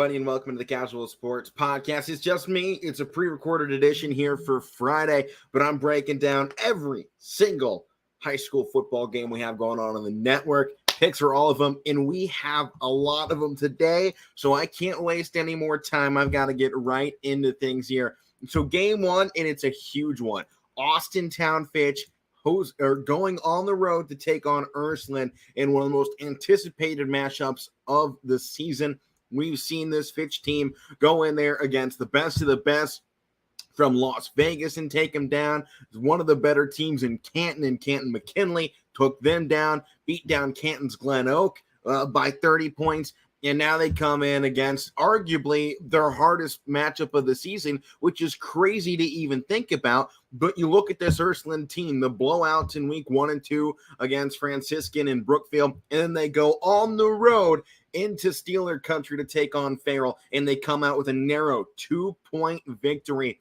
everybody, and welcome to the Casual Sports Podcast. It's just me. It's a pre-recorded edition here for Friday, but I'm breaking down every single high school football game we have going on the network. Picks for all of them, and we have a lot of them today, so I can't waste any more time. I've got to get right into things here. So game one, and it's a huge one. Austintown Fitch going on the road to take on Ursuline in one of the most anticipated matchups of the season. We've seen this Fitch team go in there against the best of the best from Las Vegas and take them down. It's one of the better teams in Canton, and Canton McKinley took them down, beat down Canton's Glen Oak by 30 points. And now they come in against arguably their hardest matchup of the season, which is crazy to even think about. But you look at this Ursuline team, the blowouts in week 1 and 2 against Franciscan and Brookfield, and then they go on the road into Steeler country to take on Farrell, and they come out with a narrow 2-point victory.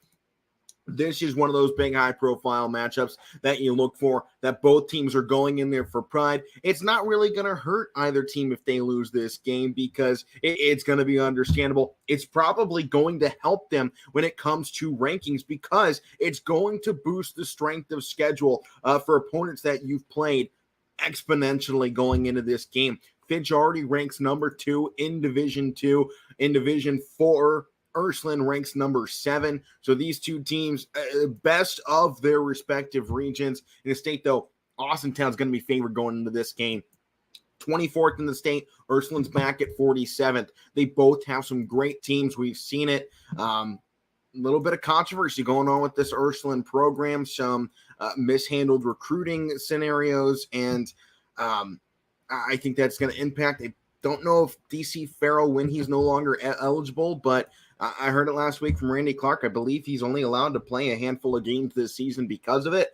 This is one of those big high-profile matchups that you look for, that both teams are going in there for pride. It's not really going to hurt either team if they lose this game because it's going to be understandable. It's probably going to help them when it comes to rankings because it's going to boost the strength of schedule for opponents that you've played exponentially going into this game. Fitch already ranks number 2 in Division 2. In Division 4, Ursuline ranks number 7. So these two teams, best of their respective regions. In the state, though, Austintown's going to be favored going into this game. 24th in the state, Ursuline's back at 47th. They both have some great teams. We've seen it. A little bit of controversy going on with this Ursuline program, some mishandled recruiting scenarios, and I think that's going to impact. I don't know if DC Farrell, when he's no longer eligible, but I heard it last week from Randy Clark. I believe he's only allowed to play a handful of games this season because of it.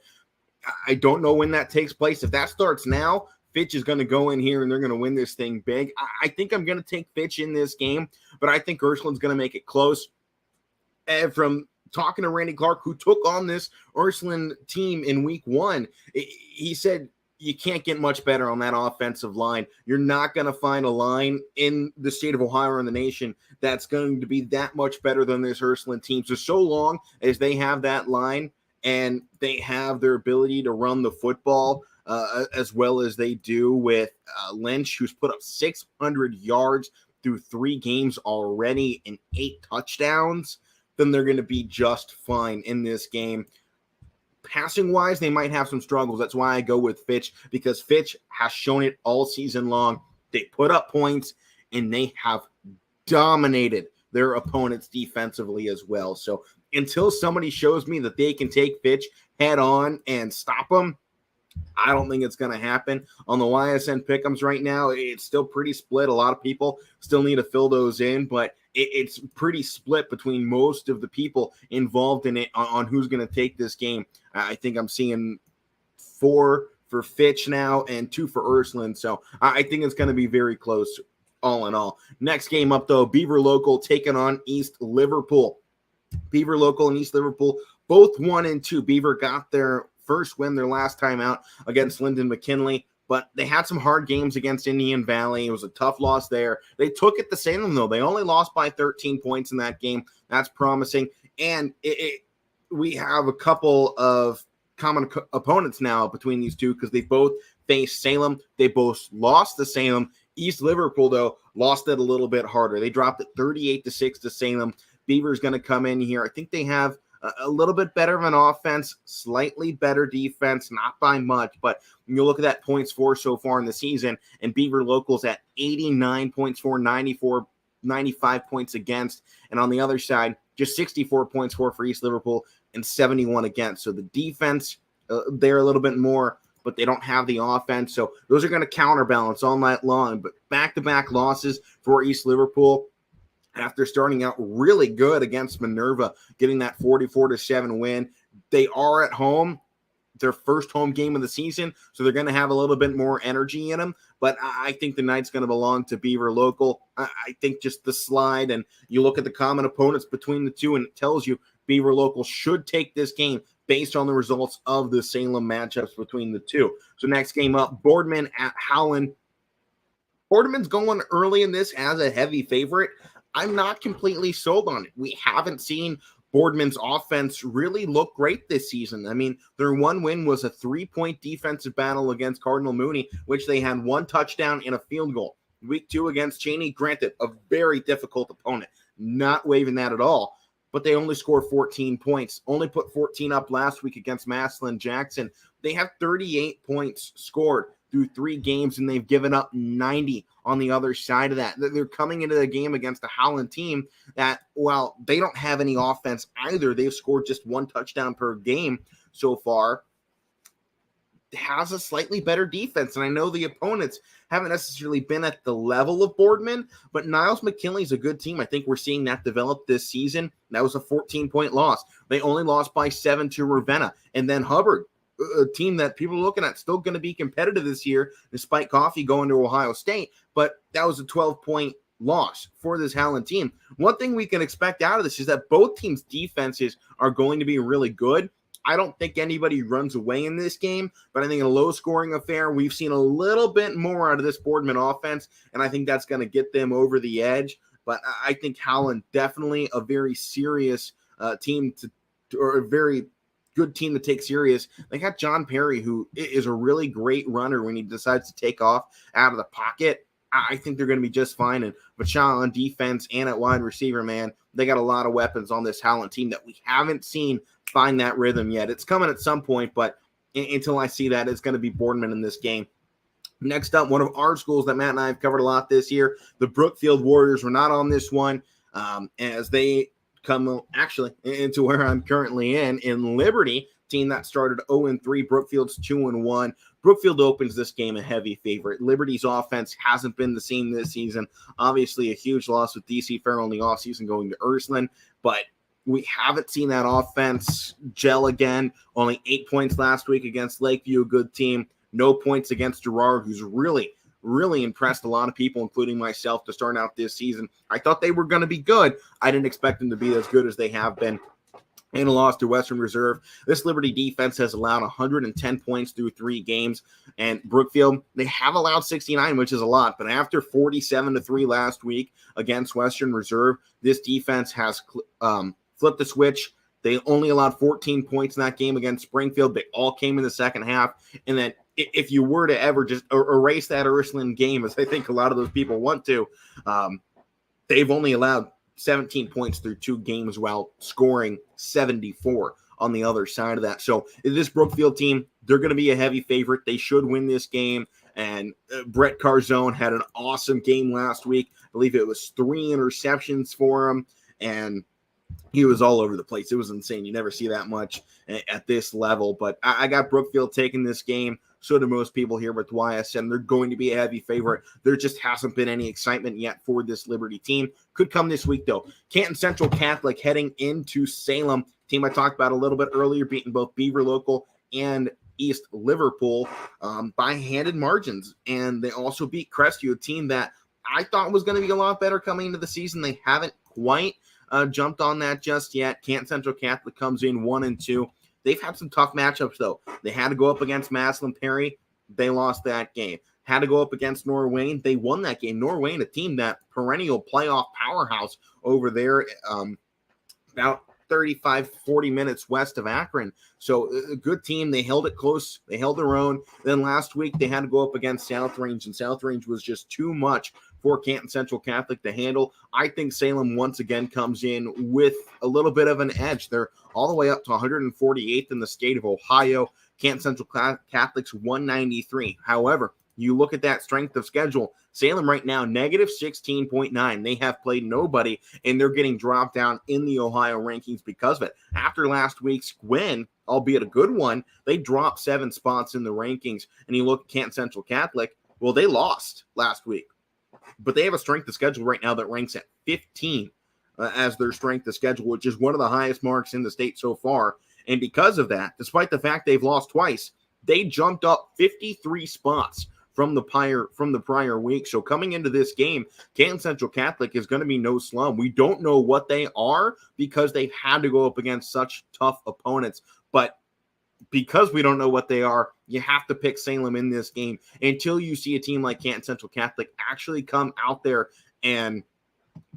I don't know when that takes place. If that starts now, Fitch is going to go in here and they're going to win this thing big. I think I'm going to take Fitch in this game, but I think Ursuline's going to make it close. And from talking to Randy Clark, who took on this Ursuline team in week 1, he said, you can't get much better on that offensive line. You're not going to find a line in the state of Ohio or in the nation that's going to be that much better than this Ursuline team. So long as they have that line and they have their ability to run the football as well as they do with Lynch, who's put up 600 yards through 3 games already and 8 touchdowns, then they're going to be just fine in this game. Passing-wise, they might have some struggles. That's why I go with Fitch, because Fitch has shown it all season long. They put up points, and they have dominated their opponents defensively as well. So until somebody shows me that they can take Fitch head-on and stop them, I don't think it's going to happen. On the YSN pick'ems right now, it's still pretty split. A lot of people still need to fill those in, but it's pretty split between most of the people involved in it on who's going to take this game. I think I'm seeing 4 for Fitch now and 2 for Ursuline. So I think it's going to be very close all in all. Next game up, though, Beaver Local taking on East Liverpool. Beaver Local and East Liverpool, both 1 and 2. Beaver got their first win their last time out against Lyndon McKinley, but they had some hard games against Indian Valley. It was a tough loss there. They took it to Salem, though. They only lost by 13 points in that game. That's promising. And we have a couple of common opponents now between these two because they both faced Salem. They both lost to Salem. East Liverpool, though, lost it a little bit harder. They dropped it 38-6 to Salem. Beaver's going to come in here. I think they have a little bit better of an offense, slightly better defense, not by much, but when you look at that points for so far in the season, and Beaver Locals at 89 points for, 95 points against, and on the other side, just 64 points for East Liverpool and 71 against. So the defense, they're a little bit more, but they don't have the offense. So those are going to counterbalance all night long, but back-to-back losses for East Liverpool after starting out really good against Minerva, getting that 44-7 win. They are at home, their first home game of the season, so they're going to have a little bit more energy in them. But I think the night's going to belong to Beaver Local. I think just the slide, and you look at the common opponents between the two, and it tells you Beaver Local should take this game based on the results of the Salem matchups between the two. So next game up, Boardman at Howland. Boardman's going early in this as a heavy favorite. I'm not completely sold on it. We haven't seen Boardman's offense really look great this season. I mean, their one win was a 3-point defensive battle against Cardinal Mooney, which they had 1 touchdown and a field goal. Week 2 against Cheney, granted, a very difficult opponent, not waiving that at all, but they only scored 14 points, only put 14 up last week against Massillon Jackson. They have 38 points scored through 3 games, and they've given up 90 on the other side of that. They're coming into the game against a Howland team that, while they don't have any offense either, they've scored just 1 touchdown per game so far, has a slightly better defense. And I know the opponents haven't necessarily been at the level of Boardman, but Niles McKinley's a good team. I think we're seeing that develop this season. That was a 14-point loss. They only lost by 7 to Ravenna. And then Hubbard, a team that people are looking at, still going to be competitive this year, despite Coffee going to Ohio State. But that was a 12-point loss for this Howland team. One thing we can expect out of this is that both teams' defenses are going to be really good. I don't think anybody runs away in this game, but I think in a low-scoring affair, we've seen a little bit more out of this Boardman offense, and I think that's going to get them over the edge. But I think Howland definitely a very serious team or a very good team to take serious. They got John Perry, who is a really great runner when he decides to take off out of the pocket. I think they're going to be just fine. And Vachon on defense and at wide receiver, man, they got a lot of weapons on this Howland team that we haven't seen find that rhythm yet. It's coming at some point, but until I see that, it's going to be Boardman in this game. Next up, one of our schools that Matt and I have covered a lot this year, the Brookfield Warriors were not on this one as they come actually into where I'm currently in Liberty, team that started 0-3, Brookfield's 2-1. Brookfield opens this game a heavy favorite. Liberty's offense hasn't been the same this season. Obviously, a huge loss with DC Farrell in the offseason going to Ursuline, but we haven't seen that offense gel again. Only 8 points last week against Lakeview, a good team. No points against Girard, who's really impressed a lot of people, including myself, to start out this season. I thought they were going to be good. I didn't expect them to be as good as they have been. And a loss to Western Reserve. This Liberty defense has allowed 110 points through 3 games. And Brookfield, they have allowed 69, which is a lot. But after 47-3 last week against Western Reserve, this defense has flipped the switch. They only allowed 14 points in that game against Springfield. They all came in the second half. And then if you were to ever just erase that Ursuline game, as I think a lot of those people want to, they've only allowed 17 points through 2 games while scoring 74 on the other side of that. So this Brookfield team, they're going to be a heavy favorite. They should win this game. And Brett Carzone had an awesome game last week. I believe it was 3 interceptions for him. And he was all over the place. It was insane. You never see that much at this level. But I got Brookfield taking this game. So do most people here with YSN. They're going to be a heavy favorite. There just hasn't been any excitement yet for this Liberty team. Could come this week, though. Canton Central Catholic heading into Salem. Team I talked about a little bit earlier, beating both Beaver Local and East Liverpool by handed margins. And they also beat Crestview, a team that I thought was going to be a lot better coming into the season. They haven't quite jumped on that just yet. Canton Central Catholic comes in 1-2. They've had some tough matchups, though. They had to go up against Massillon Perry. They lost that game. Had to go up against Norwayne. They won that game. Norwayne, a team that perennial playoff powerhouse over there, about 35, 40 minutes west of Akron. So a good team. They held it close. They held their own. Then last week, they had to go up against South Range, and South Range was just too much for Canton Central Catholic to handle. I think Salem once again comes in with a little bit of an edge. They're all the way up to 148th in the state of Ohio. Canton Central Catholic's 193. However, you look at that strength of schedule, Salem right now, negative 16.9. They have played nobody, and they're getting dropped down in the Ohio rankings because of it. After last week's win, albeit a good one, they dropped 7 spots in the rankings. And you look at Canton Central Catholic, well, they lost last week. But they have a strength of schedule right now that ranks at 15 as their strength of schedule, which is one of the highest marks in the state so far. And because of that, despite the fact they've lost twice, they jumped up 53 spots from the prior week. So coming into this game, Canton Central Catholic is going to be no slum. We don't know what they are because they've had to go up against such tough opponents. But because we don't know what they are, you have to pick Salem in this game until you see a team like Canton Central Catholic actually come out there and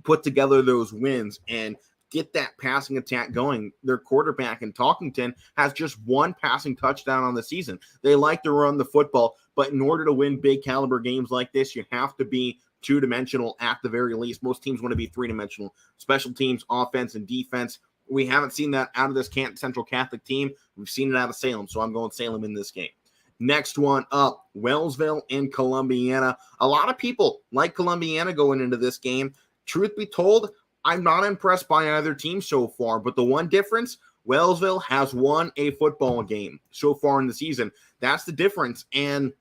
put together those wins and get that passing attack going. Their quarterback in Talkington has just one passing touchdown on the season. They like to run the football, but in order to win big caliber games like this, you have to be two-dimensional at the very least. Most teams want to be three-dimensional. Special teams, offense, and defense. We haven't seen that out of this Canton Central Catholic team. We've seen it out of Salem, so I'm going Salem in this game. Next one up, Wellsville and Columbiana. A lot of people like Columbiana going into this game. Truth be told, I'm not impressed by either team so far, but the one difference, Wellsville has won a football game so far in the season. That's the difference. And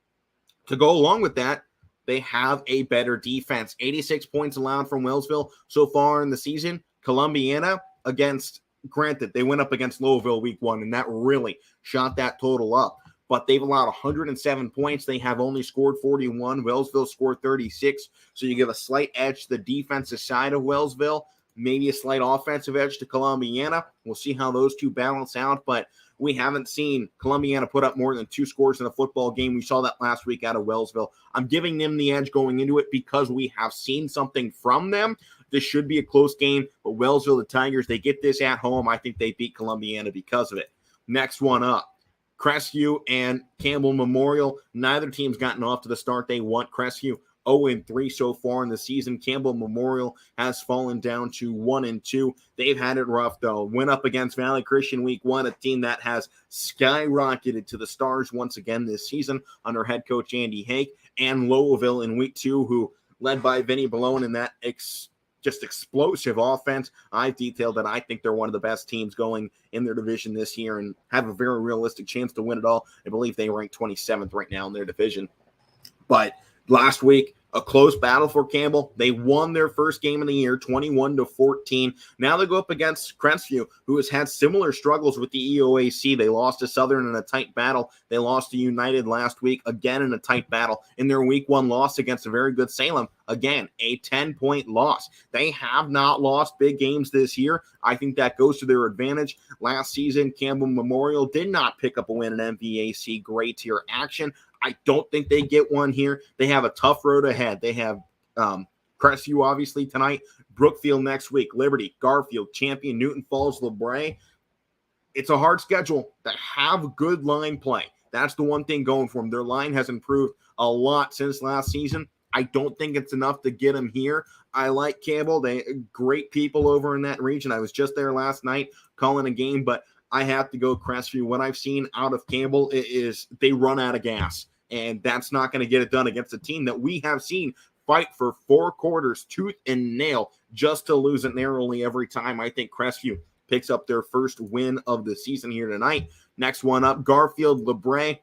to go along with that, they have a better defense. 86 points allowed from Wellsville so far in the season. Columbiana granted, they went up against Louisville week 1, and that really shot that total up. But they've allowed 107 points. They have only scored 41. Wellsville scored 36. So you give a slight edge to the defensive side of Wellsville, maybe a slight offensive edge to Columbiana. We'll see how those two balance out. But we haven't seen Columbiana put up more than 2 scores in a football game. We saw that last week out of Wellsville. I'm giving them the edge going into it because we have seen something from them. This should be a close game. But Wellsville, the Tigers, they get this at home. I think they beat Columbiana because of it. Next one up. Crestview and Campbell Memorial. Neither team's gotten off to the start they want. Crestview 0-3 so far in the season. Campbell Memorial has fallen down to 1-2. They've had it rough, though. Went up against Valley Christian week 1, a team that has skyrocketed to the stars once again this season under head coach Andy Hake, and Louisville in week 2, who led by Vinny Balone in that just explosive offense. I've detailed that I think they're one of the best teams going in their division this year and have a very realistic chance to win it all. I believe they rank 27th right now in their division. But last week, a close battle for Campbell. They won their first game of the year, 21-14. Now they go up against Crestview, who has had similar struggles with the EOAC. They lost to Southern in a tight battle. They lost to United last week, again in a tight battle. In their week 1 loss against a very good Salem, again, a 10-point loss. They have not lost big games this year. I think that goes to their advantage. Last season, Campbell Memorial did not pick up a win in MVAC Gray Tier action. I don't think they get one here. They have a tough road ahead. They have Crestview, obviously, tonight, Brookfield next week, Liberty, Garfield, Champion, Newton Falls, LeBray. It's a hard schedule to have good line play. That's the one thing going for them. Their line has improved a lot since last season. I don't think it's enough to get them here. I like Campbell. They great people over in that region. I was just there last night calling a game, but I have to go Crestview. What I've seen out of Campbell is they run out of gas, and that's not going to get it done against a team that we have seen fight for 4 quarters, tooth and nail, just to lose it narrowly every time. I think Crestview picks up their first win of the season here tonight. Next one up, Garfield, LeBray.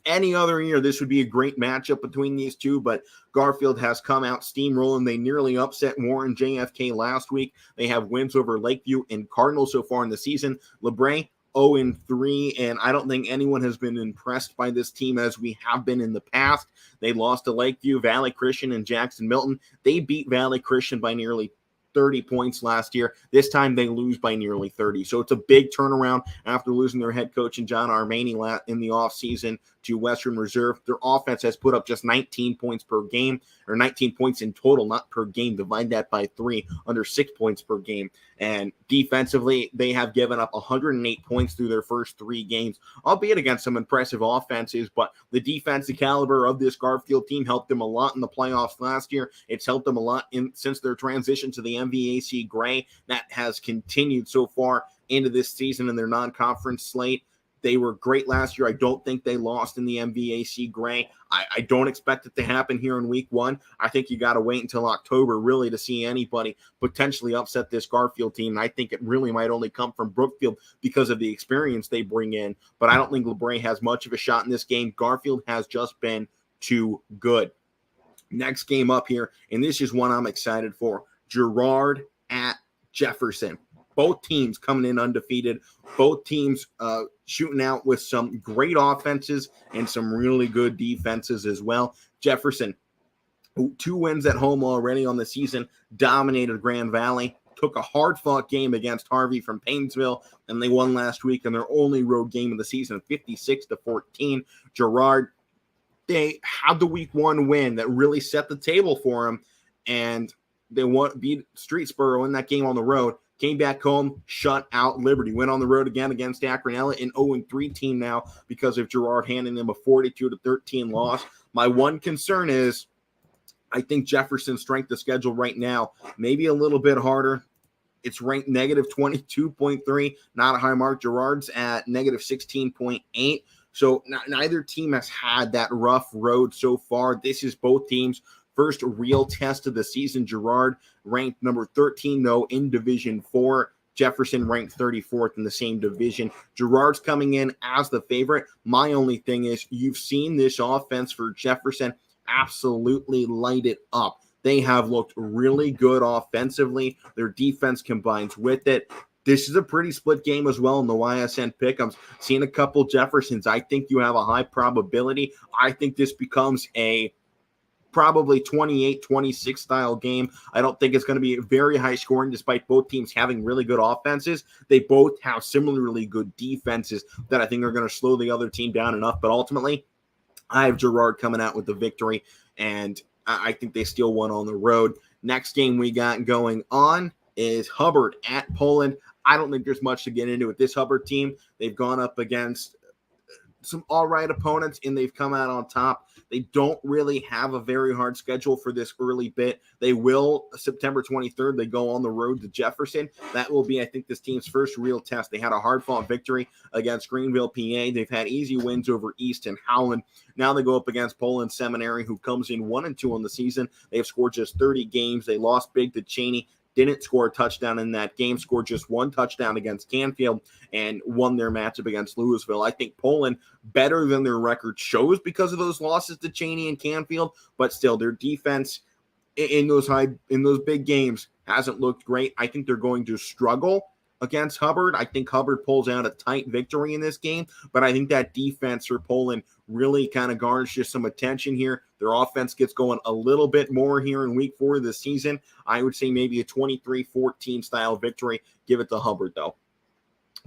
Any other year, this would be a great matchup between these two, but Garfield has come out steamrolling. They nearly upset Warren JFK last week. They have wins over Lakeview and Cardinal so far in the season. LeBray, 0-3, and I don't think anyone has been impressed by this team as we have been in the past. They lost to Lakeview, Valley Christian, and Jackson Milton. They beat Valley Christian by nearly 30 points last year. This time they lose by nearly 30. So it's a big turnaround after losing their head coach and John Armani in the offseason to Western Reserve. Their offense has put up just 19 points per game, or 19 points in total, not per game. Divide that by 3, under 6 points per game. And defensively, they have given up 108 points through their first 3 games, albeit against some impressive offenses. But the defensive caliber of this Garfield team helped them a lot in the playoffs last year. It's helped them a lot since their transition to the MVAC Gray. That has continued so far into this season in their non-conference slate. They were great last year. I don't think they lost in the MVAC Gray. I don't expect it to happen here in week 1. I think you got to wait until October really to see anybody potentially upset this Garfield team. And I think it really might only come from Brookfield because of the experience they bring in. But I don't think LeBray has much of a shot in this game. Garfield has just been too good. Next game up here, and this is one I'm excited for. Girard at Jefferson. Both teams coming in undefeated. Both teams shooting out with some great offenses and some really good defenses as well. Jefferson, 2 wins at home already on the season, dominated Grand Valley. Took a hard-fought game against Harvey from Paynesville, and they won last week in their only road game of the season, 56-14. Girard, they had the week 1 win that really set the table for them, and beat Streetsboro in that game on the road. Came back home, shut out Liberty. Went on the road again against Akron Ellet, an 0-3 team now because of Girard handing them a 42-13 loss. My one concern is I think Jefferson's strength of schedule right now maybe a little bit harder. It's ranked negative 22.3, not a high mark. Girard's at negative 16.8. So neither team has had that rough road so far. This is both teams' first real test of the season. Girard ranked number 13, though, in Division 4. Jefferson ranked 34th in the same division. Girard's coming in as the favorite. My only thing is you've seen this offense for Jefferson absolutely light it up. They have looked really good offensively. Their defense combines with it. This is a pretty split game as well in the YSN pick'ems. Seen a couple Jeffersons. I think you have a high probability. I think this becomes a probably 28-26 style game. I don't think it's going to be very high scoring despite both teams having really good offenses. They both have similarly good defenses that I think are going to slow the other team down enough. But ultimately, I have Girard coming out with the victory, and I think they still won on the road. Next game we got going on is Hubbard at Poland. I don't think there's much to get into with this Hubbard team. They've gone up against some all right opponents, and they've come out on top. They don't really have a very hard schedule for this early bit. They will, September 23rd, they go on the road to Jefferson. That will be, I think, this team's first real test. They had a hard-fought victory against Greenville, PA. They've had easy wins over East and Howland. Now they go up against Poland Seminary, who comes in 1-2 on the season. They have scored just 30 games. They lost big to Cheney. Didn't score a touchdown in that game, scored just one touchdown against Canfield, and won their matchup against Louisville. I think Poland better than their record shows because of those losses to Cheney and Canfield, but still their defense in those big games hasn't looked great. I think they're going to struggle against Hubbard. I think Hubbard pulls out a tight victory in this game, but I think that defense for Poland really kind of garnishes some attention here. Their offense gets going a little bit more here in week 4 of the season. I would say maybe a 23-14 style victory. Give it to Hubbard, though.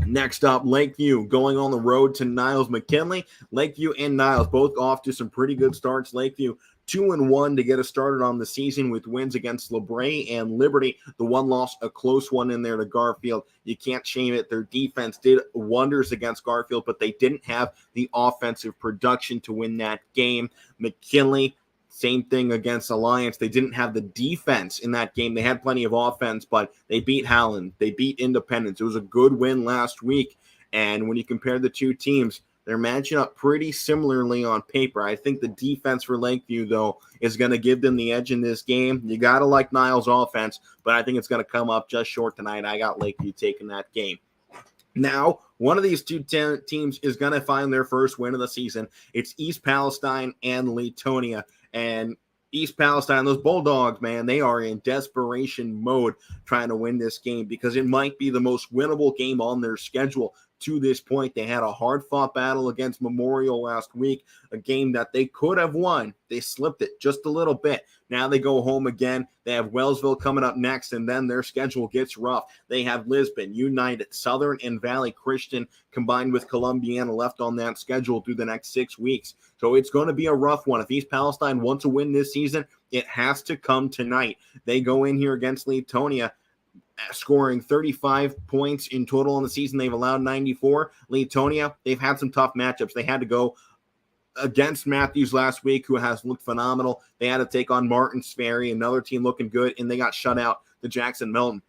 Next up, Lakeview going on the road to Niles McKinley. Lakeview and Niles both off to some pretty good starts. Lakeview 2-1 to get us started on the season with wins against LeBray and Liberty. The one loss, a close one in there to Garfield. You can't shame it. Their defense did wonders against Garfield, but they didn't have the offensive production to win that game. McKinley, same thing against Alliance. They didn't have the defense in that game. They had plenty of offense, but they beat Howland. They beat Independence. It was a good win last week. And when you compare the two teams, they're matching up pretty similarly on paper. I think the defense for Lakeview, though, is going to give them the edge in this game. You got to like Niles' offense, but I think it's going to come up just short tonight. I got Lakeview taking that game. Now, one of these two teams is going to find their first win of the season. It's East Palestine and Latonia. And East Palestine, those Bulldogs, man, they are in desperation mode trying to win this game because it might be the most winnable game on their schedule to this point. They had a hard-fought battle against Memorial last week, a game that they could have won. They slipped it just a little bit. Now they go home again. They have Wellsville coming up next, and then their schedule gets rough. They have Lisbon, United, Southern, and Valley Christian combined with Columbiana left on that schedule through the next 6 weeks. So it's going to be a rough one. If East Palestine wants to win this season, it has to come tonight. They go in here against Latonia, scoring 35 points in total on the season. They've allowed 94. Latonia, they've had some tough matchups. They had to go against Matthews last week, who has looked phenomenal. They had to take on Martins Ferry, another team looking good, and they got shut out to Jackson Milton.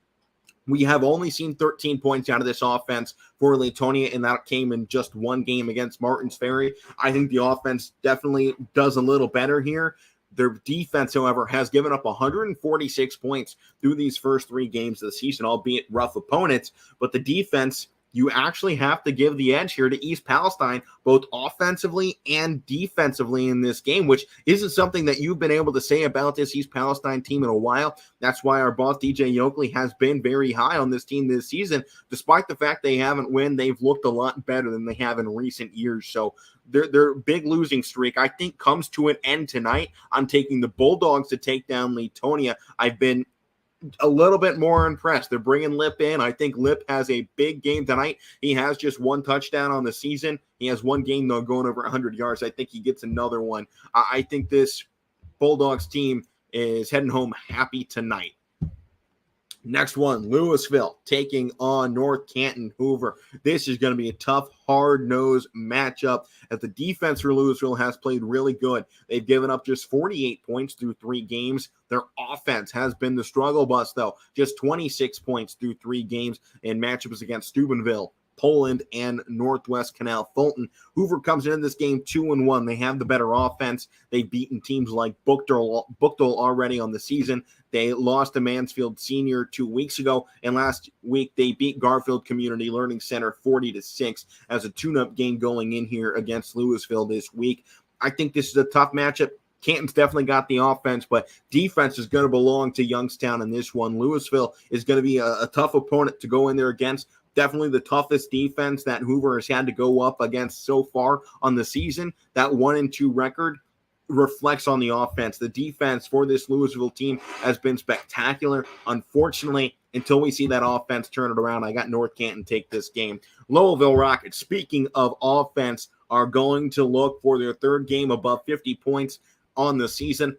We have only seen 13 points out of this offense for Latonia, and that came in just one game against Martins Ferry. I think the offense definitely does a little better here. Their defense, however, has given up 146 points through these first 3 games of the season, albeit rough opponents. But the defense, you actually have to give the edge here to East Palestine, both offensively and defensively in this game, which isn't something that you've been able to say about this East Palestine team in a while. That's why our boss, DJ Yoakley, has been very high on this team this season. Despite the fact they haven't won, they've looked a lot better than they have in recent years. So their big losing streak, I think, comes to an end tonight. I'm taking the Bulldogs to take down Latonia. I've been a little bit more impressed. They're bringing Lip in. I think Lip has a big game tonight. He has just one touchdown on the season. He has one game, though, going over 100 yards. I think he gets another one. I think this Bulldogs team is heading home happy tonight. Next one, Louisville taking on North Canton Hoover. This is going to be a tough, hard-nosed matchup as the defense for Louisville has played really good. They've given up just 48 points through 3 games. Their offense has been the struggle bus, though. Just 26 points through 3 games in matchups against Steubenville, Poland, and Northwest Canal Fulton. Hoover comes into this game 2-1. They have the better offense. They've beaten teams like Buchtel already on the season. They lost to Mansfield Senior 2 weeks ago, and last week they beat Garfield Community Learning Center 40-6 as a tune-up game going in here against Louisville this week. I think this is a tough matchup. Canton's definitely got the offense, but defense is going to belong to Youngstown in this one. Louisville is going to be a tough opponent to go in there against. Definitely the toughest defense that Hoover has had to go up against so far on the season. That 1-2 record reflects on the offense. The defense for this Louisville team has been spectacular. Unfortunately, until we see that offense turn it around, I got North Canton take this game. Louisville Rockets, speaking of offense, are going to look for their 3rd game above 50 points on the season.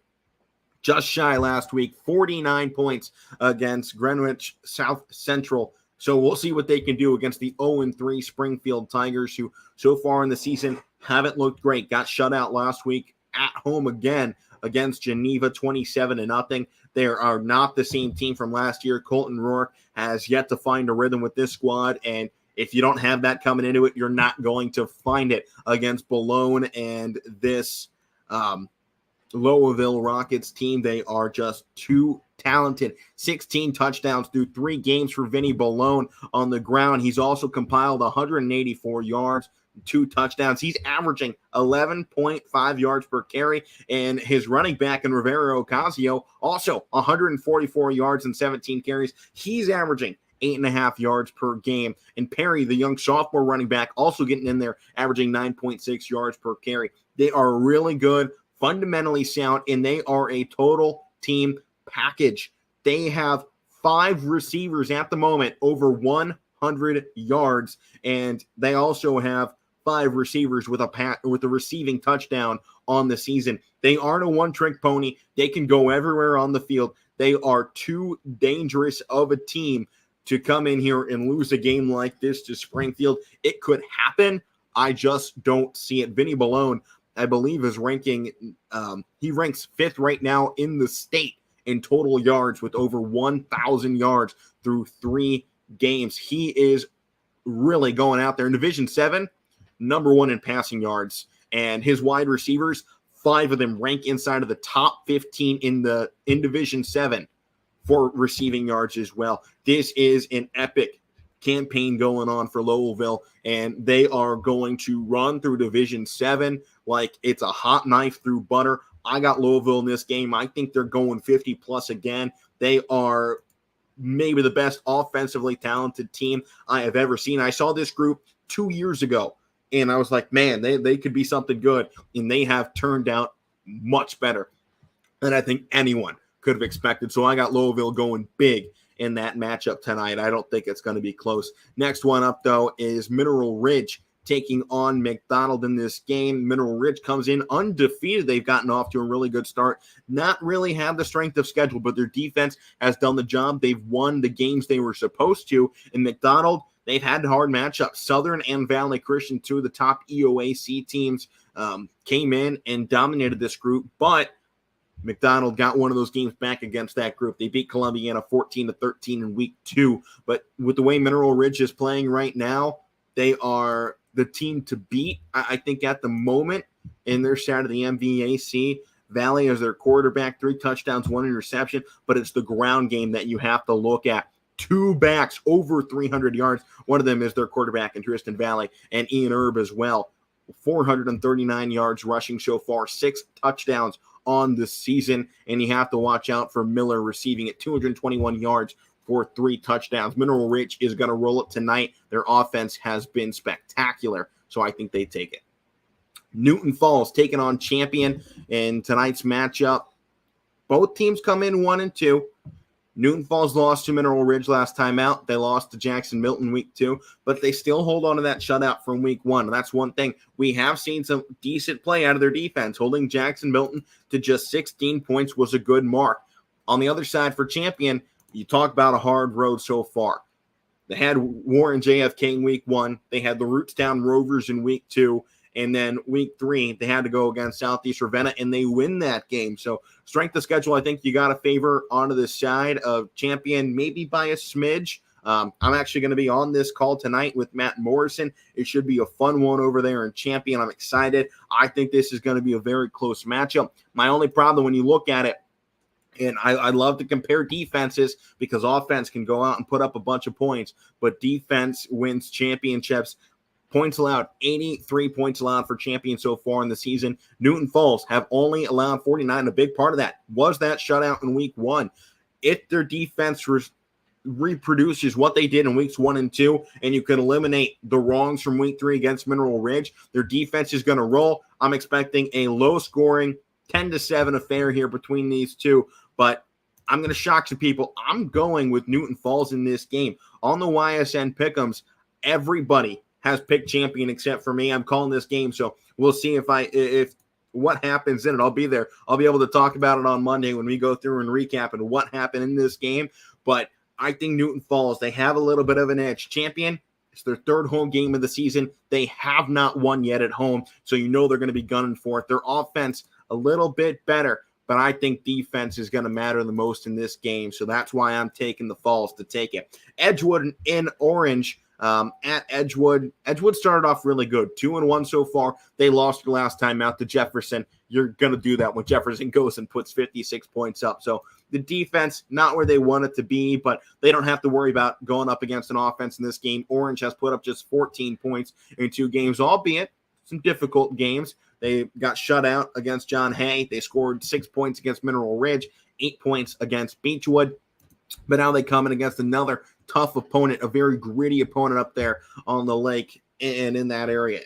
Just shy last week, 49 points against Greenwich South Central. So we'll see what they can do against the 0-3 Springfield Tigers, who so far in the season haven't looked great. Got shut out last week at home again against Geneva, 27-0. They are not the same team from last year. Colton Rourke has yet to find a rhythm with this squad, and if you don't have that coming into it, you're not going to find it against Boulogne and this Louisville Rockets team. They are just too talented. 16 touchdowns through 3 games for Vinny Boulogne on the ground. He's also compiled 184 yards, 2 touchdowns. He's averaging 11.5 yards per carry, and his running back in Rivero Ocasio also 144 yards and 17 carries. He's averaging 8.5 yards per game. And Perry, the young sophomore running back, also getting in there, averaging 9.6 yards per carry. They are really good, fundamentally sound, and they are a total team package. They have 5 receivers at the moment over 100 yards, and they also have 5 receivers with a receiving touchdown on the season. They aren't a one-trick pony. They can go everywhere on the field. They are too dangerous of a team to come in here and lose a game like this to Springfield. It could happen. I just don't see it. Vinny Boulogne, I believe, is ranking he ranks 5th right now in the state in total yards with over 1,000 yards through 3 games. He is really going out there. In Division 7, number 1 in passing yards. And his wide receivers, 5 of them rank inside of the top 15 in Division 7 for receiving yards as well. This is an epic campaign going on for Louisville, and they are going to run through Division 7 like it's a hot knife through butter. I got Louisville in this game. I think they're going 50-plus again. They are maybe the best offensively talented team I have ever seen. I saw this group 2 years ago, and I was like, man, they could be something good, and they have turned out much better than I think anyone could have expected. So I got Louisville going big in that matchup tonight. I don't think it's going to be close. Next one up, though, is Mineral Ridge taking on McDonald in this game. Mineral Ridge comes in undefeated. They've gotten off to a really good start. Not really have the strength of schedule, but their defense has done the job. They've won the games they were supposed to. And McDonald, they've had hard matchups. Southern and Valley Christian, 2 of the top EOAC teams, came in and dominated this group, but McDonald got one of those games back against that group. They beat Columbiana 14-13 in week 2. But with the way Mineral Ridge is playing right now, they are the team to beat, I think, at the moment in their side of the MVAC. Valley is their quarterback, 3 touchdowns, 1 interception, but it's the ground game that you have to look at. 2 backs over 300 yards. One of them is their quarterback in Tristan Valley, and Ian Erb as well. 439 yards rushing so far, 6 touchdowns on the season, and you have to watch out for Miller receiving at 221 yards for 3 touchdowns. Mineral Ridge is going to roll it tonight. Their offense has been spectacular, so I think they take it. Newton Falls taking on Champion in tonight's matchup. Both teams come in 1-2. Newton Falls lost to Mineral Ridge last time out. They lost to Jackson Milton week 2, but they still hold on to that shutout from week 1. And that's one thing. We have seen some decent play out of their defense. Holding Jackson Milton to just 16 points was a good mark. On the other side for Champion, you talk about a hard road so far. They had Warren JFK in week 1. They had the Rootstown Rovers in week 2. And then week 3, they had to go against Southeast Ravenna, and they win that game. So strength of schedule, I think you got to favor onto the side of Champion, maybe by a smidge. I'm actually going to be on this call tonight with Matt Morrison. It should be a fun one over there in Champion. I'm excited. I think this is going to be a very close matchup. My only problem when you look at it, and I love to compare defenses because offense can go out and put up a bunch of points, but defense wins championships. Points allowed, 83 points allowed for Champion so far in the season. Newton Falls have only allowed 49. A big part of that was that shutout in week 1. If their defense reproduces what they did in weeks 1 and 2, and you can eliminate the wrongs from week 3 against Mineral Ridge, their defense is going to roll. I'm expecting a low-scoring 10-7 affair here between these two, but I'm going to shock some people. I'm going with Newton Falls in this game. On the YSN Pick'ems, everybody has picked Champion except for me. I'm calling this game, so we'll see if what happens in it. I'll be there. I'll be able to talk about it on Monday when we go through and recap and what happened in this game, but I think Newton Falls, they have a little bit of an edge. Champion, it's their 3rd home game of the season. They have not won yet at home, so you know they're going to be gunning for it. Their offense, a little bit better, but I think defense is going to matter the most in this game, so that's why I'm taking the Falls to take it. Edgewood in Orange at Edgewood. Edgewood started off really good, 2-1 so far. They lost the last time out to Jefferson. You're going to do that when Jefferson goes and puts 56 points up. So the defense, not where they want it to be, but they don't have to worry about going up against an offense in this game. Orange has put up just 14 points in 2 games, albeit some difficult games. They got shut out against John Hay. They scored 6 points against Mineral Ridge, 8 points against Beechwood. But now they come in against another tough opponent, a very gritty opponent up there on the lake and in that area.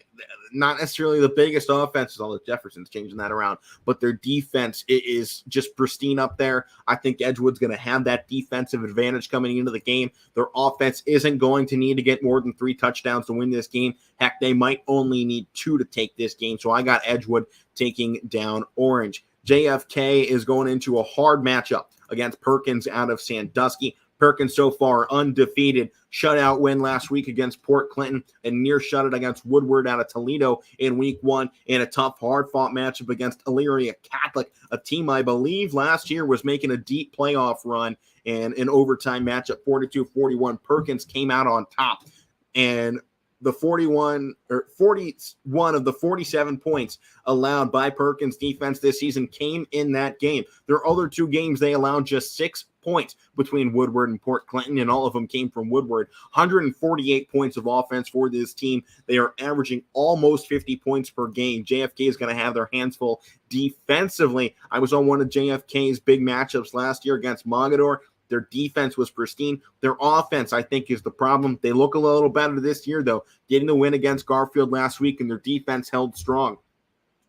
Not necessarily the biggest offenses, although Jefferson's changing that around, but their defense is just pristine up there. I think Edgewood's going to have that defensive advantage coming into the game. Their offense isn't going to need to get more than 3 touchdowns to win this game. Heck, they might only need 2 to take this game. So I got Edgewood taking down Orange. JFK is going into a hard matchup against Perkins out of Sandusky. Perkins so far undefeated. Shutout win last week against Port Clinton and near shutout against Woodward out of Toledo in week 1, and a tough, hard-fought matchup against Elyria Catholic, a team I believe last year was making a deep playoff run, and an overtime matchup, 42-41. Perkins came out on top, and the 41 of the 47 points allowed by Perkins defense this season came in that game. Their other 2 games, they allowed just 6 points between Woodward and Port Clinton, and all of them came from Woodward. 148 points of offense for this team. They are averaging almost 50 points per game. JFK is going to have their hands full defensively. I was on one of JFK's big matchups last year against Mogador. Their defense was pristine. Their offense, I think, is the problem. They look a little better this year, though. Getting the win against Garfield last week, and their defense held strong.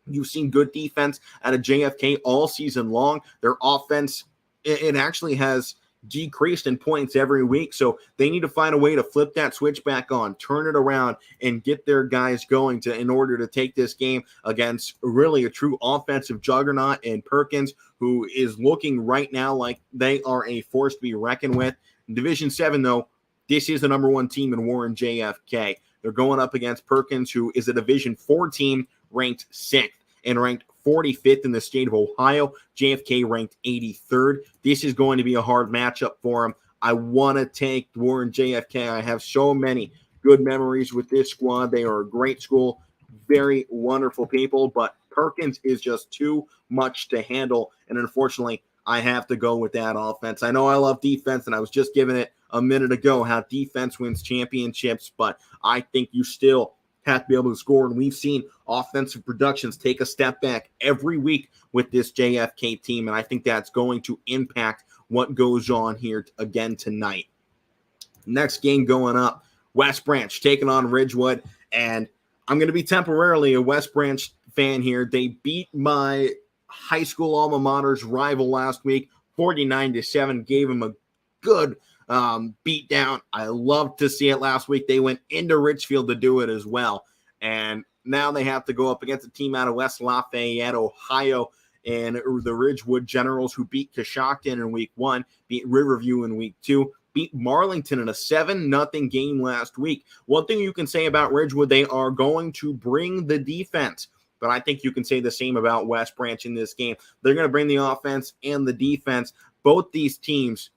You've seen good defense out of JFK all season long. Their offense, it actually has decreased in points every week, so they need to find a way to flip that switch back on, turn it around, and get their guys going in order to take this game against really a true offensive juggernaut in Perkins, who is looking right now like they are a force to be reckoned with. In Division 7, though, this is the number 1 team in Warren JFK. They're going up against Perkins, who is a Division 4 team ranked 6th and ranked 45th in the state of Ohio. JFK ranked 83rd. This is going to be a hard matchup for them. I want to take Warren JFK. I have so many good memories with this squad. They are a great school, very wonderful people, but Perkins is just too much to handle, and unfortunately, I have to go with that offense. I know I love defense, and I was just giving it a minute ago how defense wins championships, but I think you still have to be able to score, and we've seen offensive productions take a step back every week with this JFK team, and I think that's going to impact what goes on here again tonight. Next game going up, West Branch taking on Ridgewood, and I'm going to be temporarily a West Branch fan here. They beat my high school alma mater's rival last week, 49-7, gave him a good beat down. I loved to see it last week. They went into Richfield to do it as well. And now they have to go up against a team out of West Lafayette, Ohio. and the Ridgewood Generals, who beat Coshocton in week 1, beat Riverview in week 2, beat Marlington in a 7-0 game last week. One thing you can say about Ridgewood, they are going to bring the defense. But I think you can say the same about West Branch in this game. They're going to bring the offense and the defense. Both these teams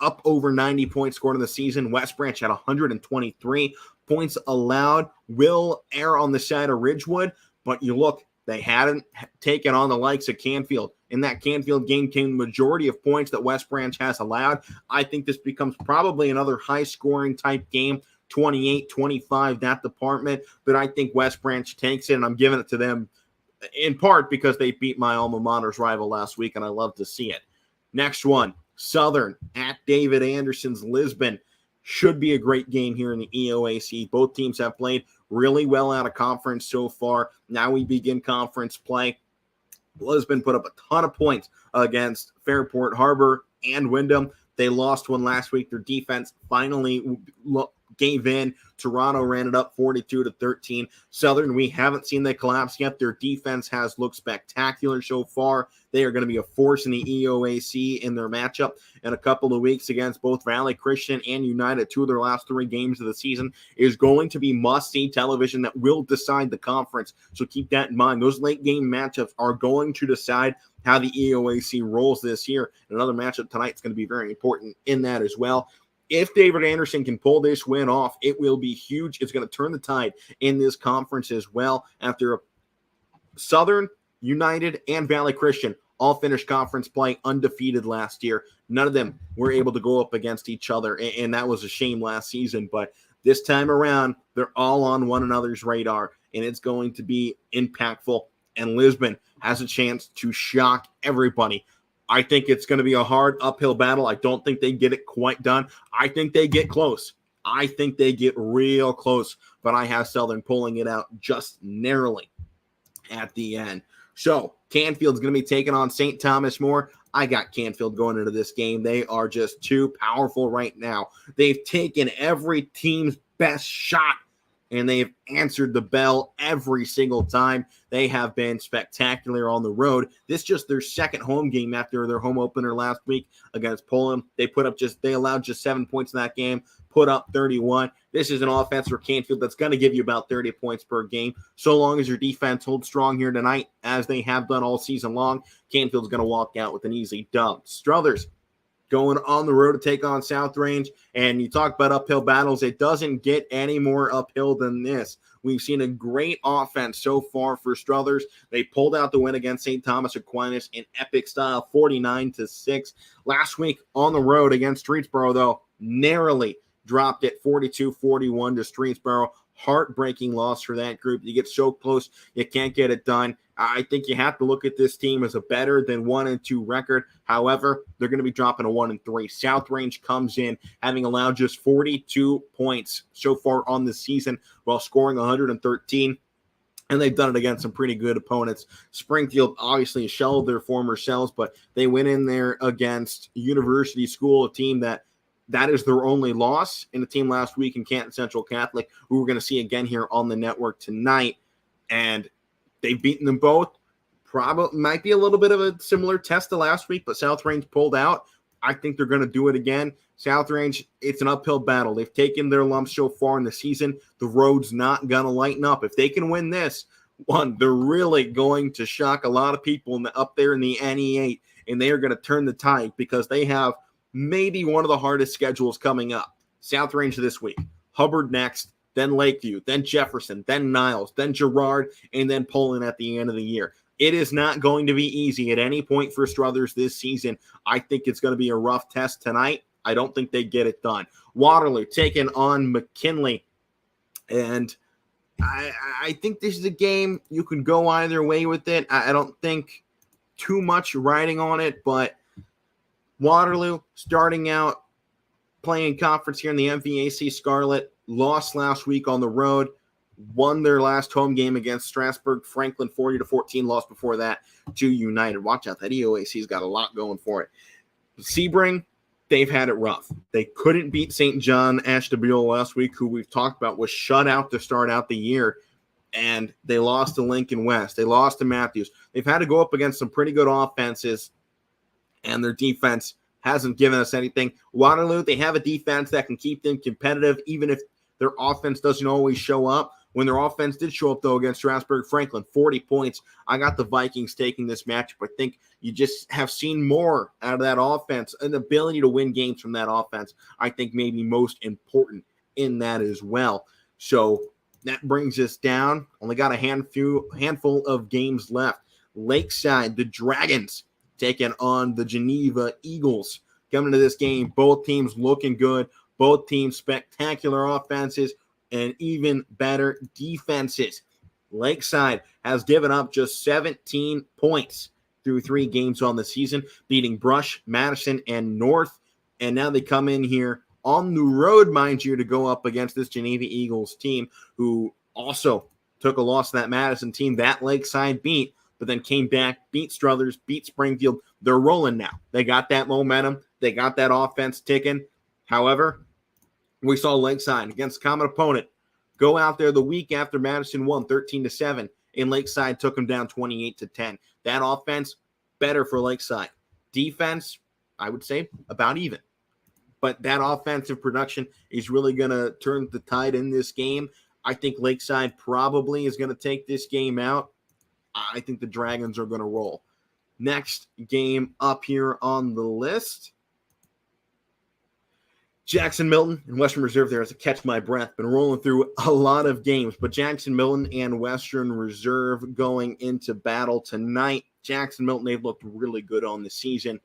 up over 90 points scored in the season. West Branch had 123 points allowed. Will err on the side of Ridgewood, but you look, they hadn't taken on the likes of Canfield. In that Canfield game came the majority of points that West Branch has allowed. I think this becomes probably another high-scoring type game, 28-25, that department. But I think West Branch takes it, and I'm giving it to them in part because they beat my alma mater's rival last week, and I love to see it. Next one, Southern at David Anderson's Lisbon. Should be a great game here in the EOAC. Both teams have played really well out of conference so far. Now we begin conference play. Lisbon put up a ton of points against Fairport Harbor and Wyndham. They lost one last week. Their defense finally gave in. Toronto ran it up 42-13. Southern, we haven't seen the collapse yet. Their defense has looked spectacular so far. They are going to be a force in the EOAC in their matchup in a couple of weeks against both Valley Christian and United. 2 of their last 3 games of the season is going to be must-see television that will decide the conference. So keep that in mind. Those late game matchups are going to decide how the EOAC rolls this year. Another matchup tonight is going to be very important in that as well. If David Anderson can pull this win off, it will be huge. It's going to turn the tide in this conference as well. After Southern, United, and Valley Christian all finished conference play undefeated last year. None of them were able to go up against each other, and that was a shame last season. But this time around, they're all on one another's radar, and it's going to be impactful. And Lisbon has a chance to shock everybody. I think it's going to be a hard uphill battle. I don't think they get it quite done. I think they get close. I think they get real close, but I have Southern pulling it out just narrowly at the end. So Canfield's going to be taking on St. Thomas More. I got Canfield going into this game. They are just too powerful right now. They've taken every team's best shot, and they've answered the bell every single time. They have been spectacular on the road. This is just their second home game after their home opener last week against Poland. They allowed just 7 points in that game, put up 31. This is an offense for Canfield that's going to give you about 30 points per game. So long as your defense holds strong here tonight, as they have done all season long, Canfield's going to walk out with an easy dub. Struthers going on the road to take on South Range. And you talk about uphill battles. It doesn't get any more uphill than this. We've seen a great offense so far for Struthers. They pulled out the win against St. Thomas Aquinas in epic style, 49-6. Last week on the road against Streetsboro, though, narrowly dropped it 42-41 to Streetsboro. Heartbreaking loss for that group. You get so close, you can't get it done. I think you have to look at this team as a better than 1-2 record. However, they're going to be dropping a 1-3. South Range comes in having allowed just 42 points so far on the season while scoring 113. And they've done it against some pretty good opponents. Springfield, obviously, a shell of their former selves, but they went in there against University School, a team that is their only loss, in a team last week in Canton Central Catholic, who we're going to see again here on the network tonight. And they've beaten them both. Probably might be a little bit of a similar test to last week, but South Range pulled out. I think they're going to do it again. South Range, it's an uphill battle. They've taken their lumps so far in the season. The road's not going to lighten up. If they can win this one, they're really going to shock a lot of people up there in the NE8, and they are going to turn the tide because they have maybe one of the hardest schedules coming up. South Range this week, Hubbard next, then Lakeview, then Jefferson, then Niles, then Girard, and then Poland at the end of the year. It is not going to be easy at any point for Struthers this season. I think it's going to be a rough test tonight. I don't think they get it done. Waterloo taking on McKinley. And I think this is a game you can go either way with it. I don't think too much riding on it, but Waterloo starting out playing conference here in the MVAC Scarlet, lost last week on the road, won their last home game against Strasburg Franklin 40-14, lost before that to United. Watch out, that EOAC's got a lot going for it. Sebring, they've had it rough. They couldn't beat St. John Ashtabula last week, who we've talked about was shut out to start out the year. and they lost to Lincoln West. They lost to Matthews. They've had to go up against some pretty good offenses, and their defense hasn't given us anything. Waterloo, they have a defense that can keep them competitive, even if their offense doesn't always show up. When their offense did show up, though, against Strasburg Franklin, 40 points. I got the Vikings taking this matchup. I think you just have seen more out of that offense, an ability to win games from that offense. I think maybe most important in that as well. So that brings us down. Only got a handful of games left. Lakeside, the Dragons, taking on the Geneva Eagles. Coming to this game, both teams looking good. Both teams spectacular offenses and even better defenses. Lakeside has given up just 17 points through 3 games on the season, beating Brush, Madison, and North. And now they come in here on the road, mind you, to go up against this Geneva Eagles team, who also took a loss to that Madison team that Lakeside beat, but then came back, beat Struthers, beat Springfield. They're rolling now. They got that momentum. They got that offense ticking. However, we saw Lakeside against a common opponent go out there the week after Madison won 13-7, and Lakeside took them down 28-10. That offense, better for Lakeside. Defense, I would say, about even. But that offensive production is really going to turn the tide in this game. I think Lakeside probably is going to take this game out. I think the Dragons are going to roll. Next game up here on the list, Jackson Milton and Western Reserve there as a catch my breath. Been rolling through a lot of games, but Jackson Milton and Western Reserve going into battle tonight. Jackson Milton, they've looked really good on the season.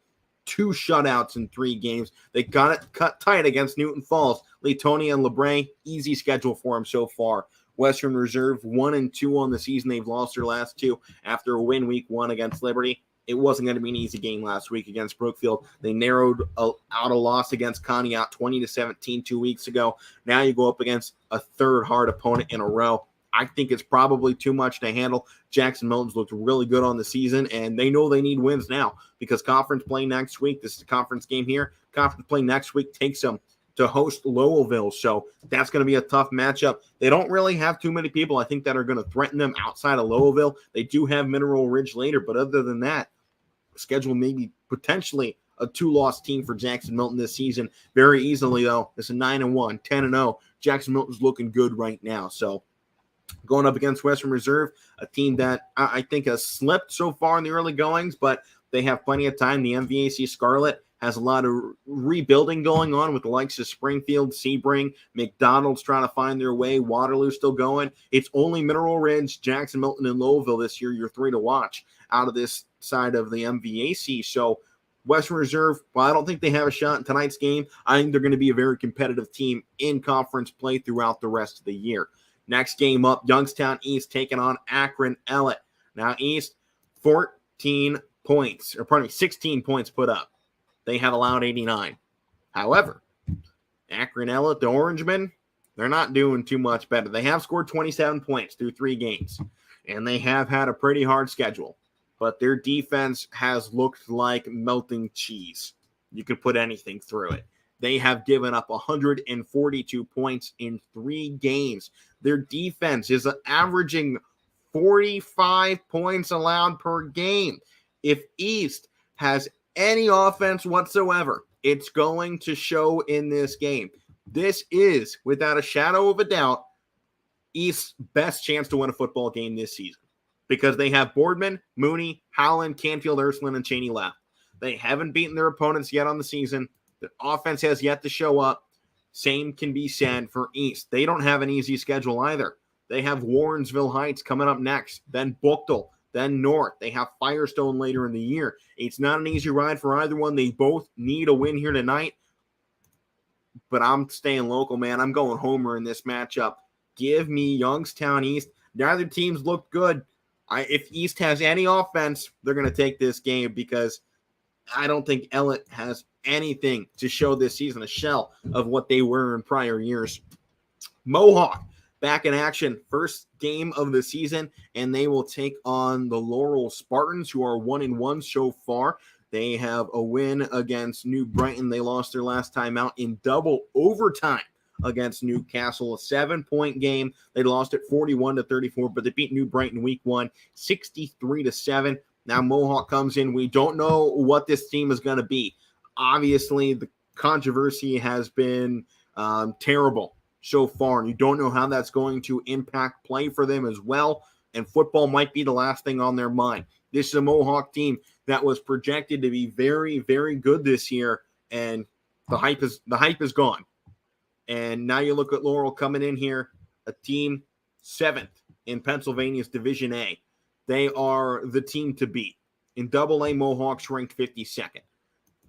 2 shutouts in 3 games. They got it cut tight against Newton Falls. Latonia and LeBray, easy schedule for them so far. Western Reserve 1-2 on the season. They've lost their last 2 after a win week 1 against Liberty. It wasn't going to be an easy game last week against Brookfield. They narrowed out a loss against Conneaut 20-17 2 weeks ago. Now you go up against a third hard opponent in a row. I think it's probably too much to handle. Jackson Milton's looked really good on the season, and they know they need wins now because conference play next week. This is a conference game here. Conference play next week takes them to host Lowellville, so that's going to be a tough matchup. They don't really have too many people, I think, that are going to threaten them outside of Lowellville. They do have Mineral Ridge later, but other than that, schedule maybe potentially a 2-loss team for Jackson Milton this season. Very easily, though. It's a 9-1, 10-0. Jackson Milton's looking good right now. So going up against Western Reserve, a team that I think has slipped so far in the early goings, but they have plenty of time. The MVAC Scarlet has a lot of rebuilding going on with the likes of Springfield, Sebring, McDonald's trying to find their way, Waterloo still going. It's only Mineral Ridge, Jackson Milton, and Lowellville this year. You're 3 to watch out of this side of the MVAC. So Western Reserve, well, I don't think they have a shot in tonight's game. I think they're going to be a very competitive team in conference play throughout the rest of the year. Next game up, Youngstown East taking on Akron Ellet. Now East, 16 points put up. They have allowed 89. However, Akron Ellet, the Orangemen, they're not doing too much better. They have scored 27 points through 3 games, and they have had a pretty hard schedule. But their defense has looked like melting cheese. You could put anything through it. They have given up 142 points in 3 games. Their defense is averaging 45 points allowed per game. If East has any offense whatsoever, it's going to show in this game. This is, without a shadow of a doubt, East's best chance to win a football game this season because they have Boardman, Mooney, Howland, Canfield, Ursuline, and Cheney left. They haven't beaten their opponents yet on the season. The offense has yet to show up. Same can be said for East. They don't have an easy schedule either. They have Warrensville Heights coming up next, then Buchtel, then North. They have Firestone later in the year. It's not an easy ride for either one. They both need a win here tonight. But I'm staying local, man. I'm going homer in this matchup. Give me Youngstown East. Neither teams look good. If East has any offense, they're going to take this game because I don't think Ellet has anything to show this season, a shell of what they were in prior years. Mohawk back in action, first game of the season, and they will take on the Laurel Spartans, who are 1-1 so far. They have a win against New Brighton. They lost their last time out in double overtime against Newcastle, a 7-point game. They lost at 41-34, but they beat New Brighton week 1, 63-7. Now Mohawk comes in. We don't know what this team is going to be. Obviously, the controversy has been terrible so far, and you don't know how that's going to impact play for them as well, and football might be the last thing on their mind. This is a Mohawk team that was projected to be very, very good this year, and the hype is gone. And now you look at Laurel coming in here, a team 7th in Pennsylvania's Division A. They are the team to beat. In AA, Mohawks ranked 52nd.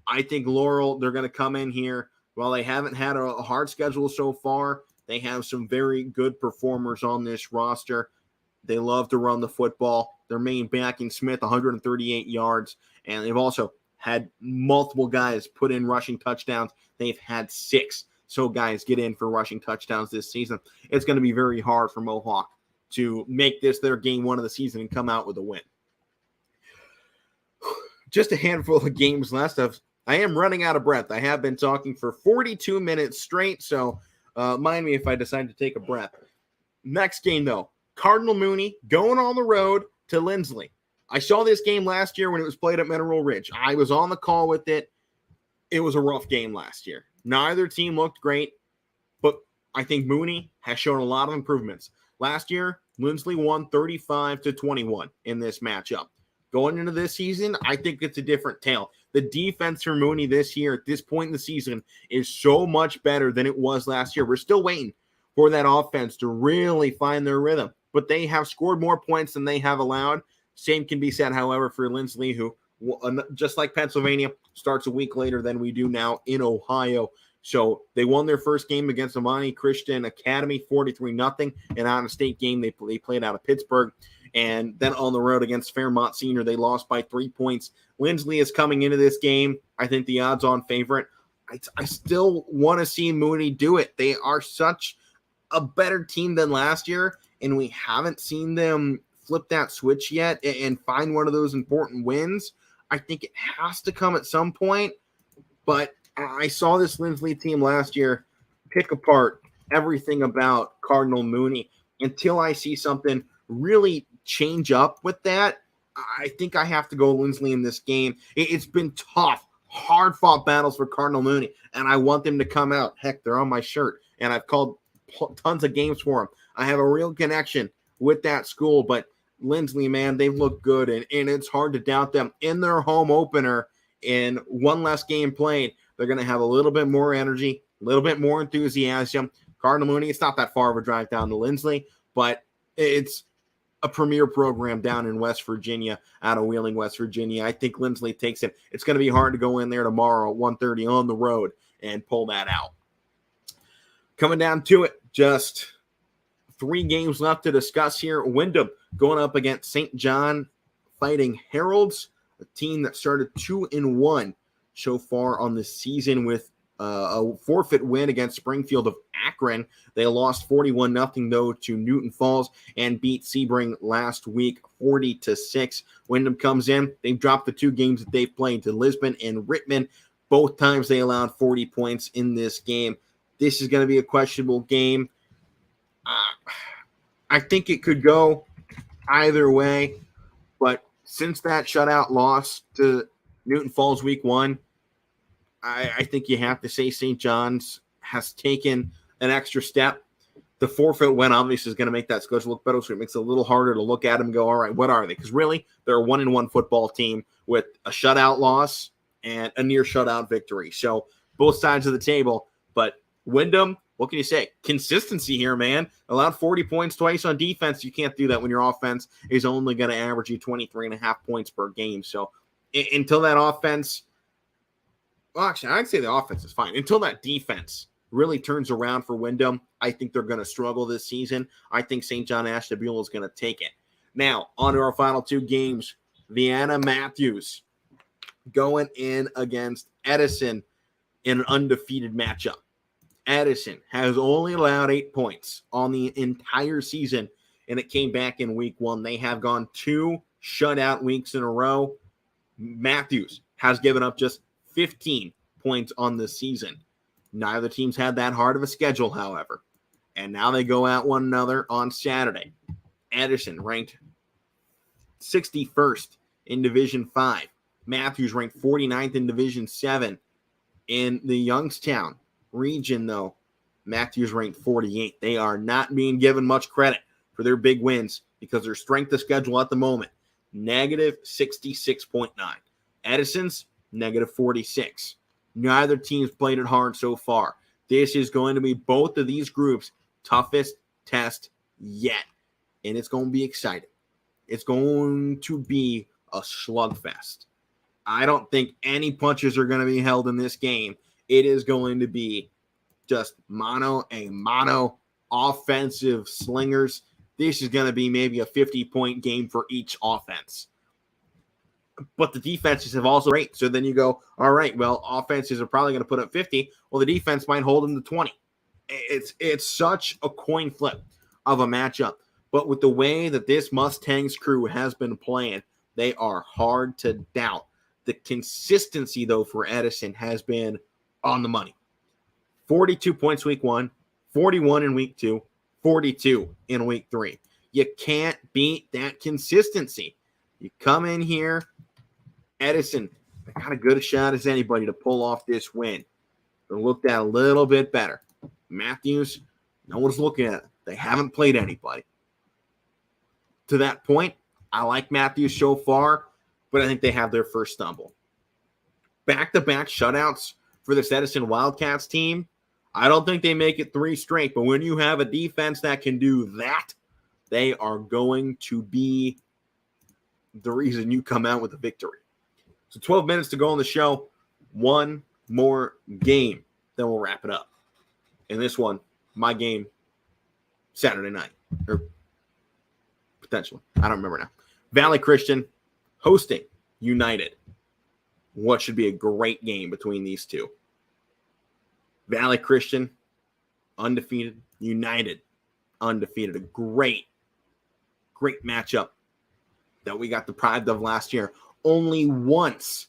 I think Laurel, they're going to come in here. While they haven't had a hard schedule so far, they have some very good performers on this roster. They love to run the football. Their main back in Smith, 138 yards. And they've also had multiple guys put in rushing touchdowns. They've had 6. So guys get in for rushing touchdowns this season. It's going to be very hard for Mohawk to make this their game 1 of the season and come out with a win. Just a handful of games left. I am running out of breath. I have been talking for 42 minutes straight, so mind me if I decide to take a breath. Next game, though, Cardinal Mooney going on the road to Lindsley. I saw this game last year when it was played at Mineral Ridge. I was on the call with it. It was a rough game last year. Neither team looked great, but I think Mooney has shown a lot of improvements. Last year, Lindsley won 35-21 in this matchup. Going into this season, I think it's a different tale. The defense for Mooney this year at this point in the season is so much better than it was last year. We're still waiting for that offense to really find their rhythm, but they have scored more points than they have allowed. Same can be said, however, for Lindsley, who, just like Pennsylvania, starts a week later than we do now in Ohio. So they won their first game against Amani Christian Academy, 43-0. An out-of-state game they played out of Pittsburgh. And then on the road against Fairmont Senior, they lost by 3 points. Lindsley is coming into this game, I think, the odds-on favorite. I still want to see Mooney do it. They are such a better team than last year, and we haven't seen them flip that switch yet and find one of those important wins. I think it has to come at some point, but I saw this Lindsley team last year pick apart everything about Cardinal Mooney. Until I see something really change up with that, I think I have to go Lindsley in this game. It's been tough, hard-fought battles for Cardinal Mooney, and I want them to come out. Heck, they're on my shirt, and I've called tons of games for them. I have a real connection with that school, but Lindsley, man, they look good, and it's hard to doubt them. In their home opener, in one less game played, they're going to have a little bit more energy, a little bit more enthusiasm. Cardinal Mooney, it's not that far of a drive down to Lindsley, but it's a premier program down in West Virginia, out of Wheeling, West Virginia. I think Lindsley takes it. It's going to be hard to go in there tomorrow at 1:30 on the road and pull that out. Coming down to it, just 3 games left to discuss here. Windham going up against St. John Fighting Heralds, a team that started 2-1 so far on the season with a forfeit win against Springfield of Akron. They lost 41-0 though to Newton Falls and beat Sebring last week 40-6. Windham comes in. They've dropped the 2 games that they've played to Lisbon and Rittman. Both times they allowed 40 points in this game. This is going to be a questionable game. I think it could go either way, but since that shutout loss to Newton Falls week 1, I think you have to say St. John's has taken an extra step. The forfeit win obviously is going to make that schedule look better, so it makes it a little harder to look at them and go, all right, what are they? Because really, they're a 1-1 football team with a shutout loss and a near shutout victory. So both sides of the table, but Windham, what can you say? Consistency here, man. Allowed 40 points twice on defense. You can't do that when your offense is only going to average you 23.5 points per game. So until that offense, well, actually, I'd say the offense is fine. Until that defense really turns around for Windham, I think they're going to struggle this season. I think St. John Ashtabula is going to take it. Now, on to our final 2 games. Vienna Matthews going in against Edison in an undefeated matchup. Edison has only allowed 8 points on the entire season, and it came back in week 1. They have gone 2 shutout weeks in a row. Matthews has given up just 15 points on the season. Neither team's had that hard of a schedule, however. And now they go at one another on Saturday. Edison ranked 61st in Division 5. Matthews ranked 49th in Division 7. In the Youngstown region, though, Matthews ranked 48th. They are not being given much credit for their big wins because their strength of schedule at the moment, negative 66.9. Edison's negative 46. Neither team's played it hard so far. This is going to be both of these groups' toughest test yet. And it's going to be exciting. It's going to be a slugfest. I don't think any punches are going to be held in this game. It is going to be just mano a mano offensive slingers. This is going to be maybe a 50-point game for each offense. But the defenses have also great. So then you go, all right, well, offenses are probably going to put up 50. Well, the defense might hold them to 20. It's such a coin flip of a matchup. But with the way that this Mustangs crew has been playing, they are hard to doubt. The consistency, though, for Edison has been on the money. 42 points week 1, 41 in week 2, 42 in week 3. You can't beat that consistency. You come in here, Edison, they got as good a shot as anybody to pull off this win. They looked at a little bit better. Matthews, no one's looking at it. They haven't played anybody. To that point, I like Matthews so far, but I think they have their first stumble. Back-to-back shutouts for this Edison Wildcats team. I don't think they make it 3 straight, but when you have a defense that can do that, they are going to be the reason you come out with a victory. So 12 minutes to go on the show. One more game, then we'll wrap it up. And this one, my game, Saturday night, or potentially. I don't remember now. Valley Christian hosting United. What should be a great game between these two. Valley Christian, undefeated. United, undefeated. A great matchup that we got deprived of last year. Only once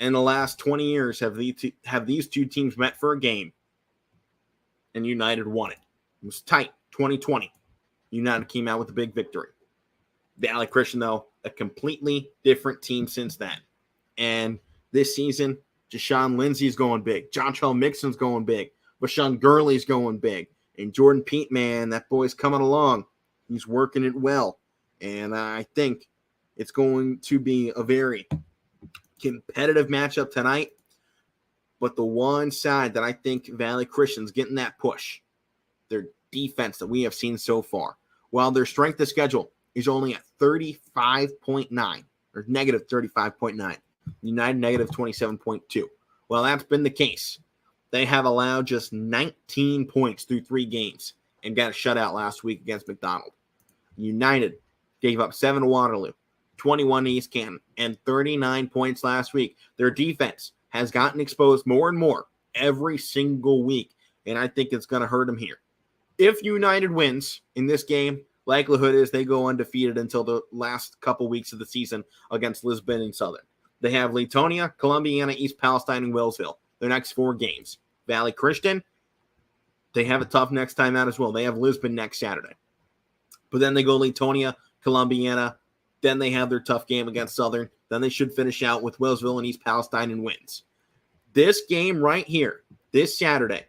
in the last 20 years have these two teams met for a game, and United won it. It was tight, 2020. United came out with a big victory. Valley Christian, though, a completely different team since then. And this season, Jashawn Lindsay's going big. Jontrell Mixon's going big. Bashan Gurley's going big. And Jordan Pete, man, that boy's coming along. He's working it well. And I think it's going to be a very competitive matchup tonight. But the one side that I think Valley Christian's getting that push, their defense that we have seen so far, while their strength of schedule is only at 35.9 or negative 35.9. United negative 27.2. Well, that's been the case. They have allowed just 19 points through 3 games and got a shutout last week against McDonald. United gave up 7 to Waterloo, 21 to East Canton, and 39 points last week. Their defense has gotten exposed more and more every single week, and I think it's going to hurt them here. If United wins in this game, likelihood is they go undefeated until the last couple weeks of the season against Lisbon and Southern. They have Latonia, Columbiana, East Palestine, and Wellsville. Their next 4 games. Valley Christian, they have it tough next time out as well. They have Lisbon next Saturday. But then they go Latonia, Columbiana. Then they have their tough game against Southern. Then they should finish out with Wellsville and East Palestine and wins. This game right here, this Saturday,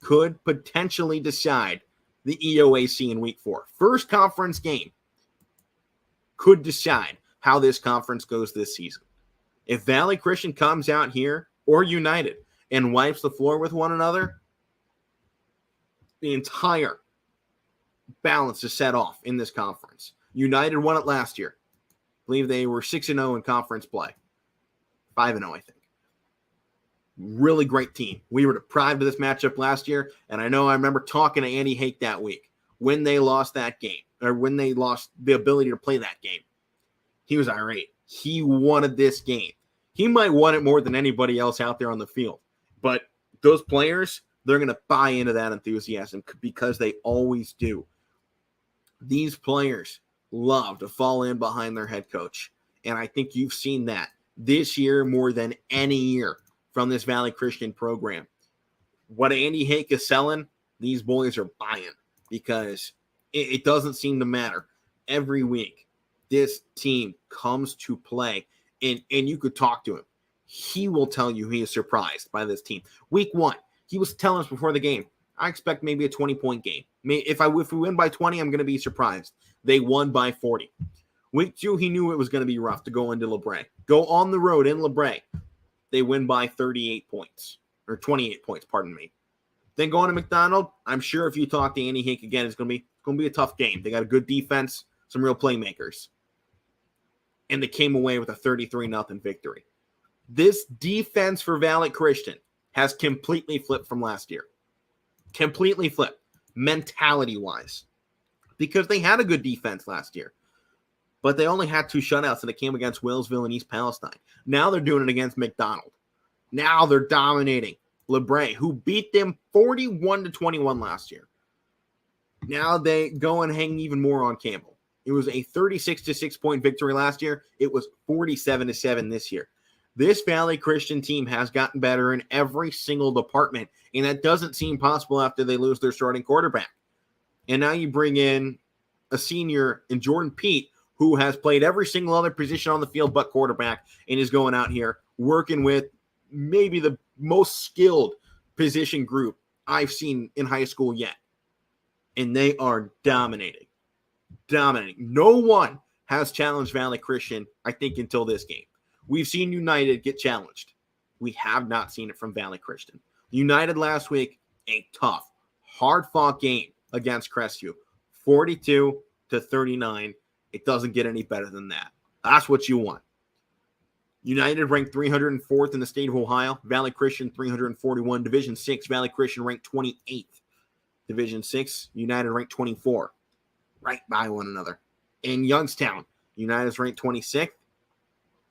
could potentially decide the EOAC in Week 4. First conference game could decide how this conference goes this season. If Valley Christian comes out here, or United, and wipes the floor with one another, the entire balance is set off in this conference. United won it last year. I believe they were 6-0 in conference play. 5-0, I think. Really great team. We were deprived of this matchup last year, and I remember talking to Andy Hake that week when they lost that game, or when they lost the ability to play that game. He was irate. He wanted this game. He might want it more than anybody else out there on the field. But those players, they're going to buy into that enthusiasm because they always do. These players love to fall in behind their head coach. And I think you've seen that this year more than any year from this Valley Christian program. What Andy Hake is selling, these boys are buying because it doesn't seem to matter. Every week, this team comes to play, and you could talk to him. He will tell you he is surprised by this team. Week 1, he was telling us before the game, I expect maybe a 20-point game. If we win by 20, I'm going to be surprised. They won by 40. Week 2, he knew it was going to be rough to go into LeBray. Go on the road in LeBray. They win by 38 points, or 28 points, pardon me. Then going to McDonald, I'm sure if you talk to Andy Hake again, it's going to be a tough game. They got a good defense, some real playmakers. And they came away with a 33-0 victory. This defense for Valley Christian has completely flipped from last year. Completely flipped, mentality-wise. Because they had a good defense last year. But they only had 2 shutouts, and it came against Wellsville and East Palestine. Now they're doing it against McDonald. Now they're dominating LeBray, who beat them 41-21 last year. Now they go and hang even more on Campbell. It was a 36-6 point victory last year. It was 47-7 this year. This Valley Christian team has gotten better in every single department, and that doesn't seem possible after they lose their starting quarterback. And now you bring in a senior in Jordan Pete, who has played every single other position on the field but quarterback, and is going out here working with maybe the most skilled position group I've seen in high school yet. And they are dominating. Dominating. No one has challenged Valley Christian, I think, until this game. We've seen United get challenged. We have not seen it from Valley Christian. United last week, a tough, hard-fought game against Crestview. 42-39. It doesn't get any better than that. That's what you want. United ranked 304th in the state of Ohio. Valley Christian 341. Division 6, Valley Christian ranked 28th. Division 6, United ranked 24. Right by one another. In Youngstown, United's ranked 26th.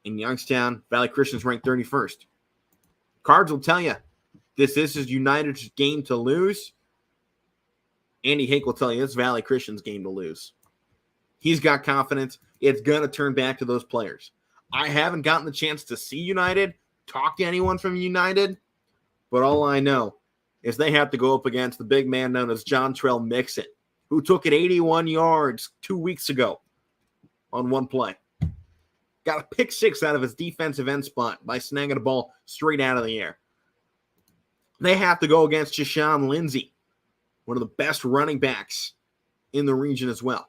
In Youngstown, Valley Christian's ranked 31st. Cards will tell you this is United's game to lose. Andy Hake will tell you it's Valley Christian's game to lose. He's got confidence. It's going to turn back to those players. I haven't gotten the chance to see United, talk to anyone from United, but all I know is they have to go up against the big man known as John Trell Mixon, who took it 81 yards 2 weeks ago on one play. Got a pick 6 out of his defensive end spot by snagging a ball straight out of the air. They have to go against Jashawn Lindsay, one of the best running backs in the region as well.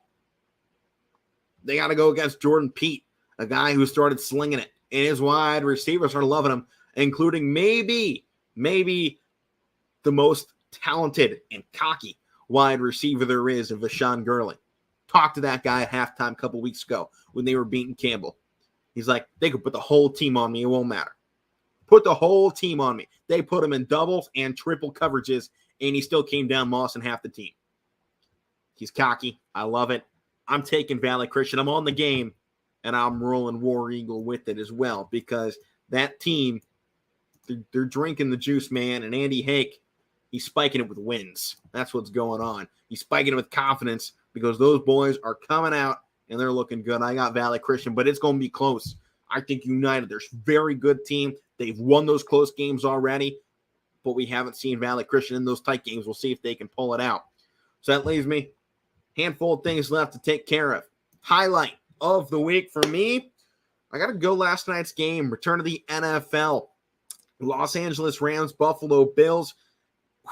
They got to go against Jordan Pete, a guy who started slinging it, and his wide receivers are loving him, including maybe the most talented and cocky wide receiver there is in Vashawn Gurley. Talked to that guy at halftime a couple weeks ago when they were beating Campbell. He's like, they could put the whole team on me. It won't matter. Put the whole team on me. They put him in doubles and triple coverages, and he still came down Moss and half the team. He's cocky. I love it. I'm taking Valley Christian. I'm on the game, and I'm rolling War Eagle with it as well because that team, they're drinking the juice, man, and Andy Hake, he's spiking it with wins. That's what's going on. He's spiking it with confidence because those boys are coming out, and they're looking good. I got Valley Christian, but it's going to be close. I think United, they're a very good team. They've won those close games already, but we haven't seen Valley Christian in those tight games. We'll see if they can pull it out. So that leaves me a handful of things left to take care of. Highlight of the week for me, I got to go last night's game, return to the NFL. Los Angeles Rams, Buffalo Bills.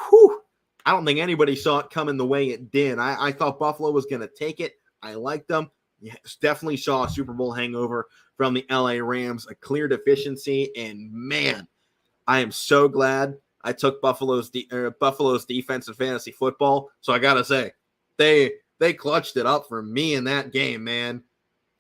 Whew, I don't think anybody saw it coming the way it did. I thought Buffalo was going to take it. I liked them. Yes, definitely saw a Super Bowl hangover from the LA Rams, a clear deficiency, and man, I am so glad I took Buffalo's defense in fantasy football. So I gotta say, they clutched it up for me in that game, man.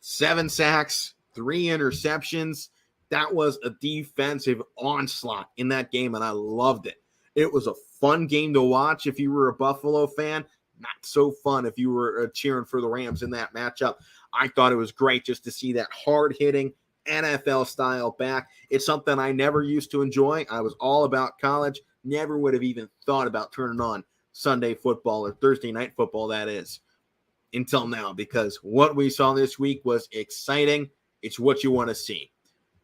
7 sacks, 3 interceptions. That was a defensive onslaught in that game, and I loved it. It was a fun game to watch if you were a Buffalo fan. Not so fun if you were cheering for the Rams in that matchup. I thought it was great just to see that hard-hitting NFL style back. It's something I never used to enjoy. I was all about college. Never would have even thought about turning on Sunday football or Thursday night football, that is, until now, because what we saw this week was exciting. It's what you want to see.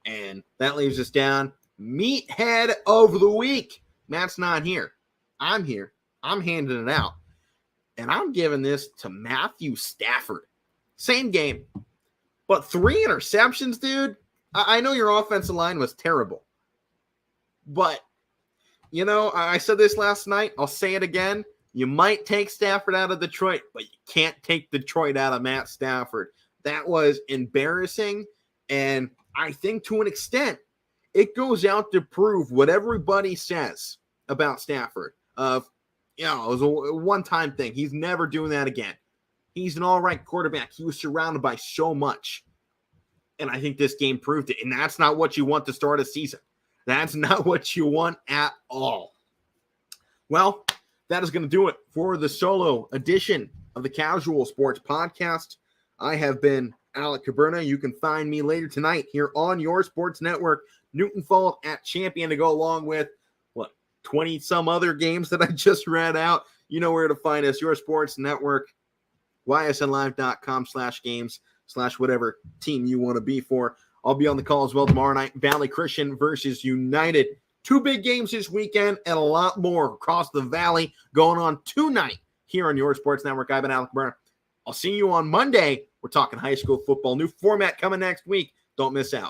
And that leaves us down Meathead of the week. Matt's not here. I'm here. I'm handing it out. And I'm giving this to Matthew Stafford. Same game. But 3 interceptions, dude. I know your offensive line was terrible. But, I said this last night. I'll say it again. You might take Stafford out of Detroit, but you can't take Detroit out of Matt Stafford. That was embarrassing. And I think to an extent, it goes out to prove what everybody says about Stafford. It was a one-time thing. He's never doing that again. He's an all-right quarterback. He was surrounded by so much. And I think this game proved it. And that's not what you want to start a season. That's not what you want at all. Well, that is going to do it for the solo edition of the Casual Sports Podcast. I have been Alek Koberna. You can find me later tonight here on your sports network, Newton Fault at Champion, to go along with, 20 some other games that I just read out. You know where to find us, your sports network, ysnlive.com/games/whatever team you want to be for. I'll be on the call as well tomorrow night. Valley Christian versus United. 2 big games this weekend and a lot more across the Valley going on tonight here on your sports network. I've been Alek Koberna. I'll see you on Monday. We're talking high school football. New format coming next week. Don't miss out.